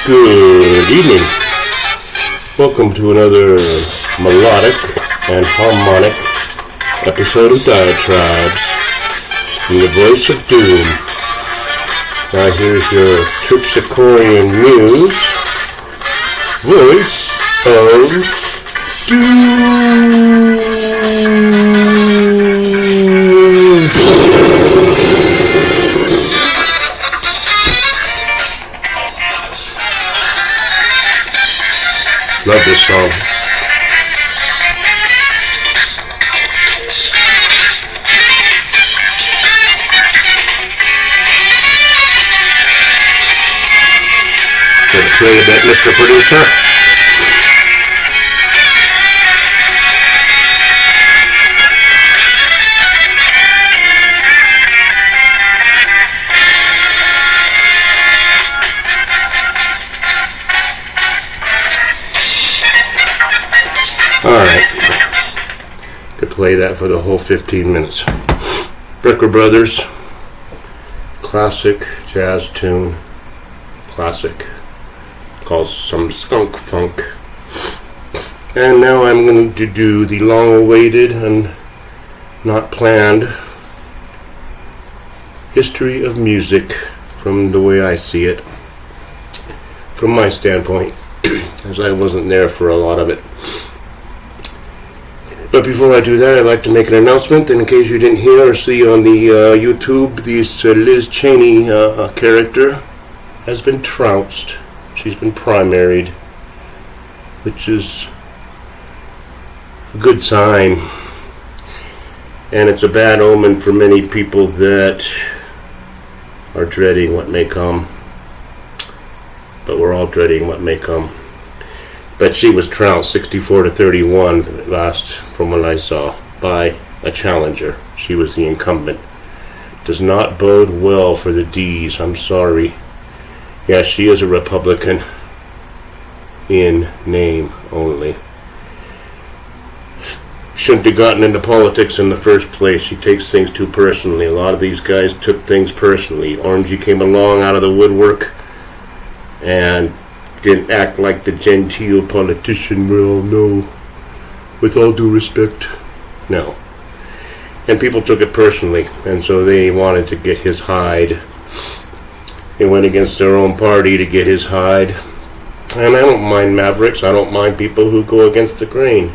Good evening. Welcome to another melodic and harmonic episode of Diatribes from the voice of Doom. Now here's your Terpsichorean muse, voice of Doom. Love this song. Gonna play a bit, Mr. Producer. Alright, could play that for the whole 15 minutes. Brecker Brothers, classic jazz tune, classic, called some skunk funk. And now I'm going to do the long-awaited and not planned history of music from the way I see it, from my standpoint, as I wasn't there for a lot of it. But before I do that, I'd like to make an announcement. In case you didn't hear or see on the YouTube, this Liz Cheney character has been trounced. She's been primaried, which is a good sign. And it's a bad omen for many people that are dreading what may come. But we're all dreading what may come. But she was trounced 64-31 last, from what I saw, by a challenger. She was the incumbent. Does not bode well for the D's. I'm sorry. Yes, she is a Republican in name only. Shouldn't have gotten into politics in the first place. She takes things too personally. A lot of these guys took things personally. Orangey came along out of the woodwork and didn't act like the genteel politician. Well, no, with all due respect, no. And people took it personally, and so they wanted to get his hide. They went against their own party to get his hide. And I don't mind mavericks. I don't mind people who go against the grain.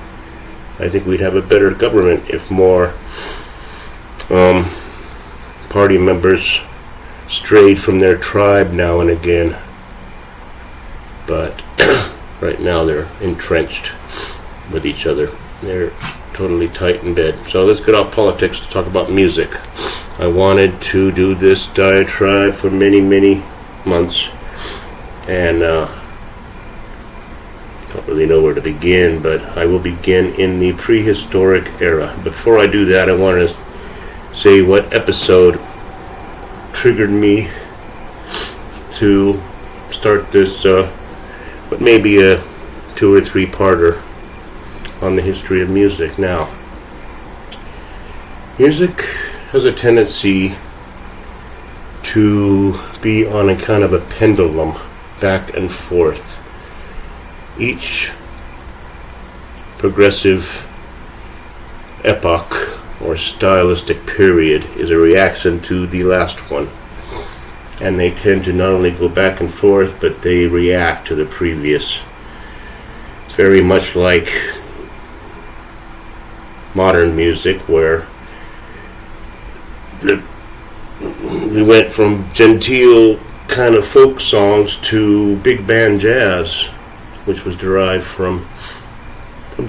I think we'd have a better government if more party members strayed from their tribe now and again. But right now they're entrenched with each other. They're totally tight in bed. So let's get off politics to talk about music. I wanted to do this diatribe for many, many months. And don't really know where to begin, but I will begin in the prehistoric era. Before I do that, I want to say what episode triggered me to start this but maybe a 2 or 3 parter on the history of music. Now, music has a tendency to be on a kind of a pendulum, back and forth. Each progressive epoch or stylistic period is a reaction to the last one. And they tend to not only go back and forth, but they react to the previous. It's very much like modern music, where we went from genteel kind of folk songs to big band jazz, which was derived from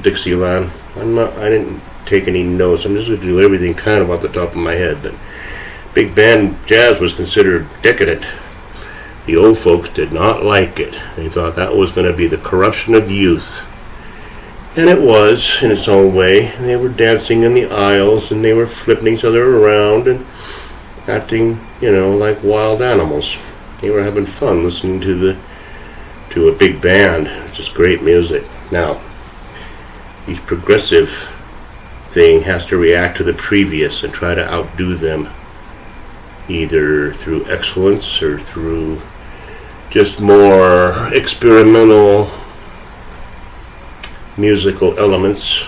Dixieland. I didn't take any notes. I'm just going to do everything kind of off the top of my head, but big band jazz was considered decadent. The old folks did not like it. They thought that was going to be the corruption of youth. And it was, in its own way. They were dancing in the aisles, and they were flipping each other around and acting, like wild animals. They were having fun listening to a big band, which is great music. Now, each progressive thing has to react to the previous and try to outdo them, either through excellence or through just more experimental musical elements,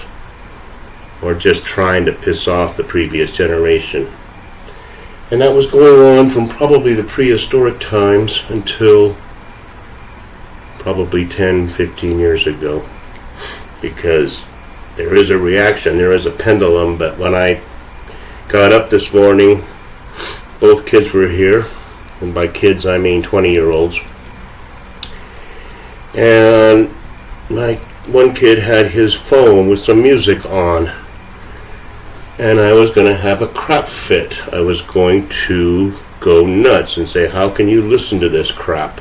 or just trying to piss off the previous generation. And that was going on from probably the prehistoric times until probably 10, 15 years ago. Because there is a reaction, there is a pendulum, but when I got up this morning, both kids were here, and by kids I mean 20-year-olds. And my one kid had his phone with some music on, and I was going to have a crap fit. I was going to go nuts and say, how can you listen to this crap?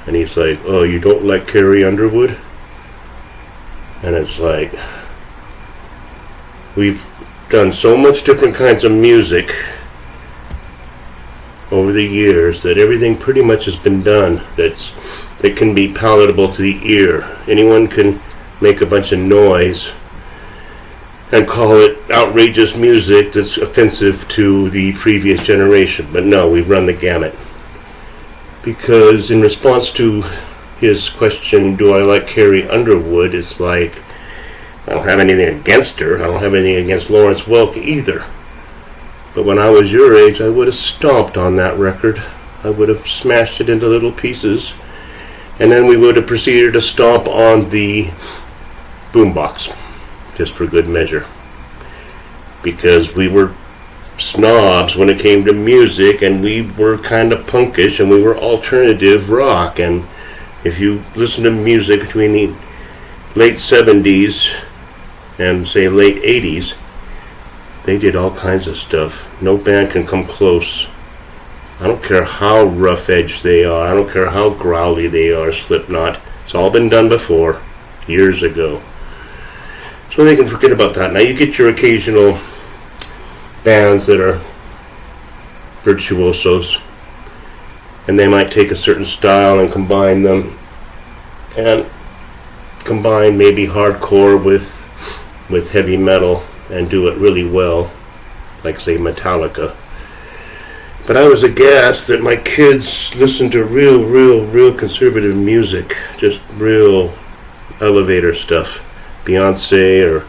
And he's like, oh, you don't like Carrie Underwood? And it's like, we've done so much different kinds of music over the years that everything pretty much has been done that can be palatable to the ear. Anyone can make a bunch of noise and call it outrageous music that's offensive to the previous generation. But no, we've run the gamut. Because in response to his question, do I like Carrie Underwood, it's like, I don't have anything against her. I don't have anything against Lawrence Welk either. But when I was your age, I would have stomped on that record. I would have smashed it into little pieces. And then we would have proceeded to stomp on the boombox, just for good measure. Because we were snobs when it came to music, and we were kind of punkish, and we were alternative rock. And if you listen to music between the late 70s and say late 80s, they did all kinds of stuff. No band can come close. I don't care how rough-edged they are. I don't care how growly they are, Slipknot. It's all been done before, years ago. So they can forget about that. Now you get your occasional bands that are virtuosos, and they might take a certain style and combine them, and combine maybe hardcore with heavy metal and do it really well, like say Metallica. But I was aghast that my kids listen to real conservative music, just real elevator stuff. Beyonce, or,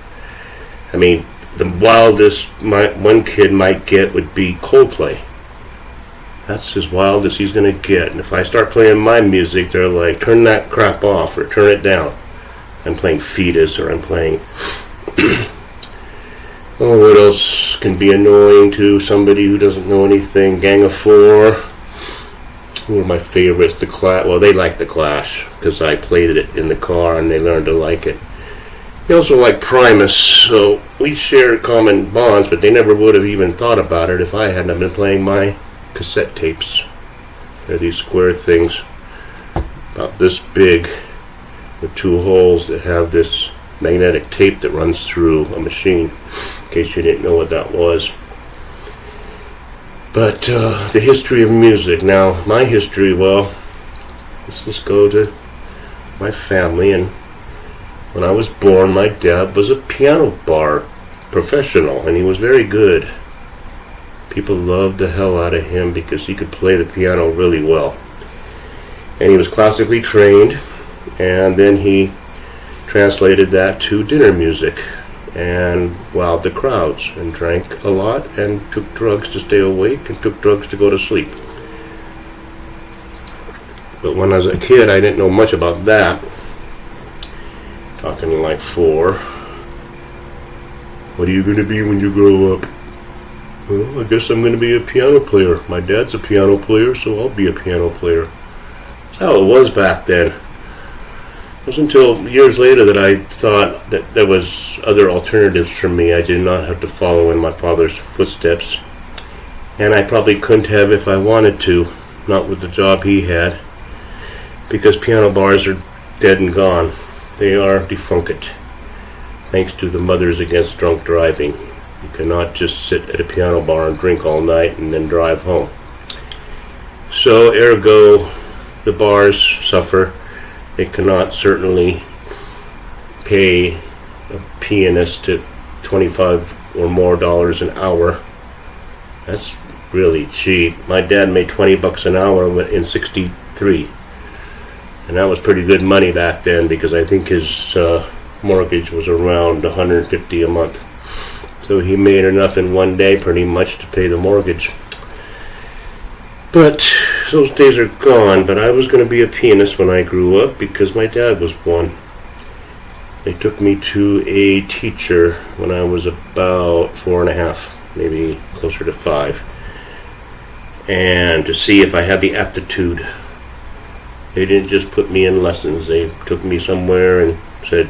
I mean, the wildest one kid might get would be Coldplay. That's as wild as he's going to get. And if I start playing my music, they're like, turn that crap off or turn it down. I'm playing Fetus, or I'm playing... Oh, what else can be annoying to somebody who doesn't know anything? Gang of Four. Who are my favorites? The Clash. Well, they like The Clash because I played it in the car and they learned to like it. They also like Primus, so we share common bonds, but they never would have even thought about it if I hadn't been playing my cassette tapes. They're these square things about this big with two holes that have this magnetic tape that runs through a machine, in case you didn't know what that was. But the history of music. Now, my history, well, let's just go to my family. And when I was born, my dad was a piano bar professional, and he was very good. People loved the hell out of him because he could play the piano really well. And he was classically trained, and then he translated that to dinner music and wowed the crowds and drank a lot and took drugs to stay awake and took drugs to go to sleep. But when I was a kid, I didn't know much about that. Talking like 4. What are you going to be when you grow up? Well, I guess I'm going to be a piano player. My dad's a piano player, so I'll be a piano player. That's how it was back then. It wasn't until years later that I thought that there was other alternatives for me. I did not have to follow in my father's footsteps. And I probably couldn't have if I wanted to, not with the job he had, because piano bars are dead and gone. They are defunct, thanks to the Mothers Against Drunk Driving. You cannot just sit at a piano bar and drink all night and then drive home. So, ergo, the bars suffer. They cannot certainly pay a pianist at $25 or more an hour. That's really cheap. My dad made $20 an hour in 60 3. And that was pretty good money back then, because I think his mortgage was around $150 a month. So he made enough in one day pretty much to pay the mortgage. But those days are gone. But I was going to be a pianist when I grew up because my dad was one. They took me to a teacher when I was about 4.5, maybe closer to 5, and to see if I had the aptitude. They didn't just put me in lessons. They took me somewhere and said,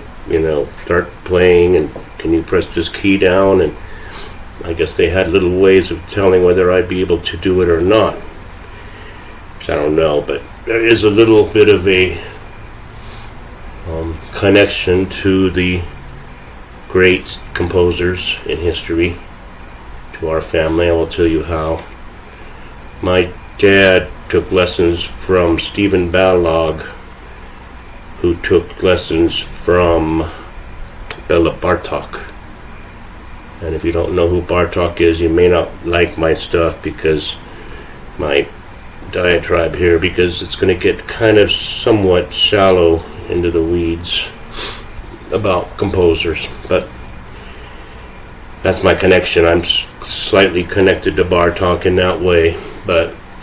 start playing, and can you press this key down? And I guess they had little ways of telling whether I'd be able to do it or not. I don't know, but there is a little bit of a connection to the great composers in history, to our family. I will tell you how. My dad took lessons from Stephen Balog, who took lessons from Bela Bartok. And if you don't know who Bartok is, you may not like my stuff, because my diatribe here, because it's going to get kind of somewhat shallow into the weeds about composers. But that's my connection. I'm slightly connected to Bartok in that way.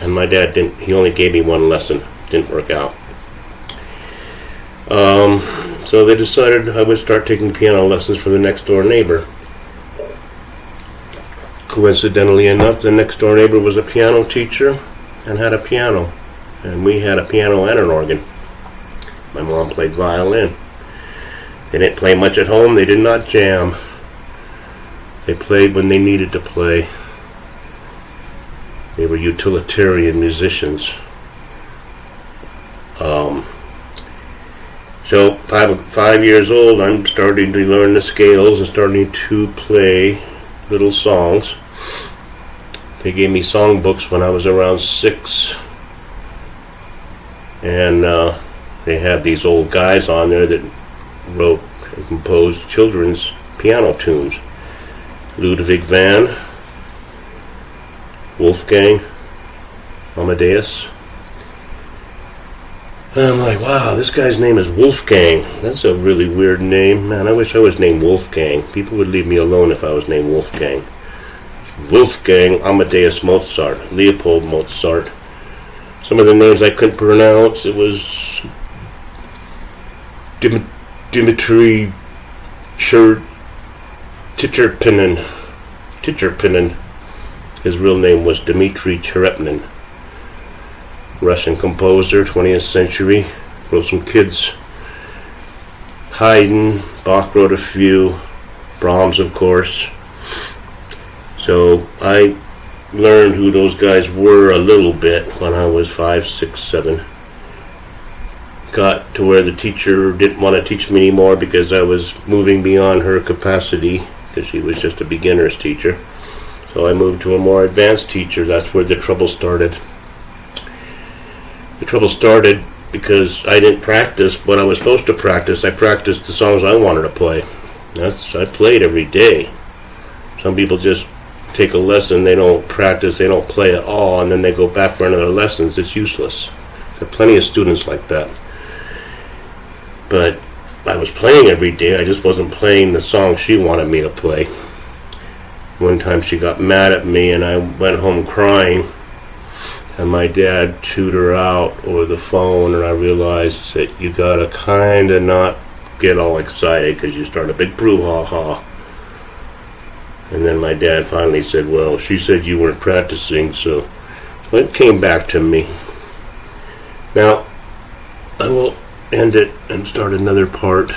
And my dad didn't. He only gave me one lesson. Didn't work out. So they decided I would start taking piano lessons from the next door neighbor. Coincidentally enough, the next door neighbor was a piano teacher and had a piano, and we had a piano and an organ. My mom played violin. They didn't play much at home. They did not jam. They played when they needed to play. They were utilitarian musicians. So 5 years old, I'm starting to learn the scales and starting to play little songs. They gave me songbooks when I was around 6. And they had these old guys on there that wrote and composed children's piano tunes. Ludwig van, Wolfgang, Amadeus. And I'm like, wow, this guy's name is Wolfgang. That's a really weird name. Man, I wish I was named Wolfgang. People would leave me alone if I was named Wolfgang. Wolfgang Amadeus Mozart, Leopold Mozart. Some of the names I couldn't pronounce. It was Dimitri Ticherpinin. His real name was Dmitri Cherepnin. Russian composer, 20th century. Wrote some kids. Haydn, Bach wrote a few. Brahms, of course. So I learned who those guys were a little bit when I was 5, 6, 7. Got to where the teacher didn't want to teach me anymore because I was moving beyond her capacity, because she was just a beginner's teacher. So I moved to a more advanced teacher. That's where the trouble started. The trouble started because I didn't practice what I was supposed to practice. I practiced the songs I wanted to play. I played every day. Some people just take a lesson, they don't practice, they don't play at all, and then they go back for another lesson. It's useless. There are plenty of students like that. But I was playing every day. I just wasn't playing the song she wanted me to play. One time she got mad at me and I went home crying, and my dad chewed her out over the phone, and I realized that you gotta kinda not get all excited because you start a big brouhaha. And then my dad finally said, well, she said you weren't practicing, so it came back to me. Now, I will end it and start another part,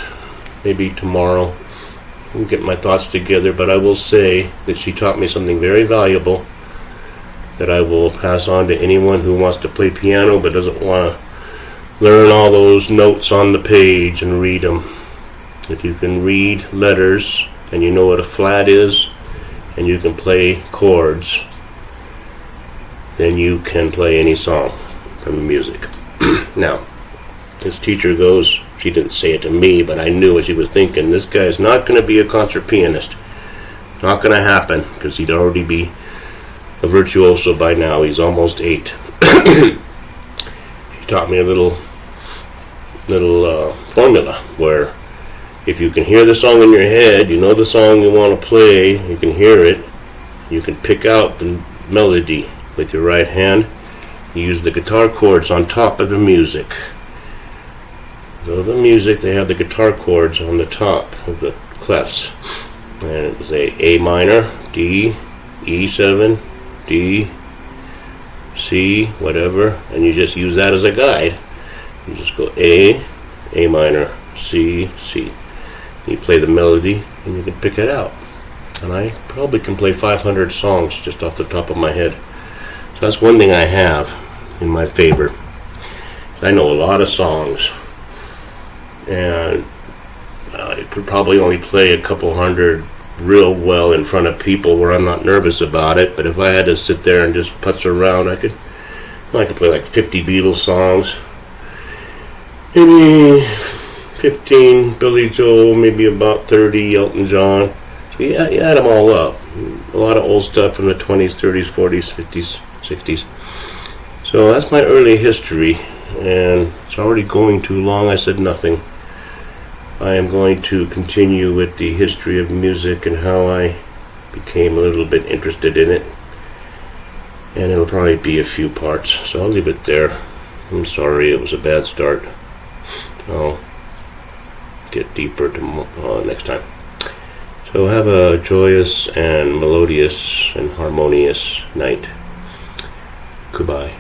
maybe tomorrow. I'll get my thoughts together, but I will say that she taught me something very valuable that I will pass on to anyone who wants to play piano but doesn't want to learn all those notes on the page and read them. If you can read letters and you know what a flat is and you can play chords, then you can play any song from the music. Now, this teacher goes, she didn't say it to me, but I knew what she was thinking. This guy's not going to be a concert pianist. Not going to happen, because he'd already be a virtuoso by now. He's almost 8. She He taught me a little formula where if you can hear the song in your head, you know the song you want to play, you can hear it, you can pick out the melody with your right hand. You use the guitar chords on top of the music. So the music, they have the guitar chords on the top of the clefs. And it was A minor, D, E7, D, C, whatever, and you just use that as a guide. You just go A minor, C, C. You play the melody and you can pick it out. And I probably can play 500 songs just off the top of my head. So that's one thing I have in my favor. I know a lot of songs, and I could probably only play a couple hundred real well in front of people where I'm not nervous about it. But if I had to sit there and just putz around, I could play like 50 Beatles songs, maybe 15 Billy Joel, maybe about 30 Elton John. So you add them all up. A lot of old stuff from the 20s, 30s, 40s, 50s, 60s. So that's my early history, and it's already going too long. I said nothing. I am going to continue with the history of music and how I became a little bit interested in it. And it'll probably be a few parts, so I'll leave it there. I'm sorry it was a bad start. I'll get deeper next time. So have a joyous and melodious and harmonious night. Goodbye.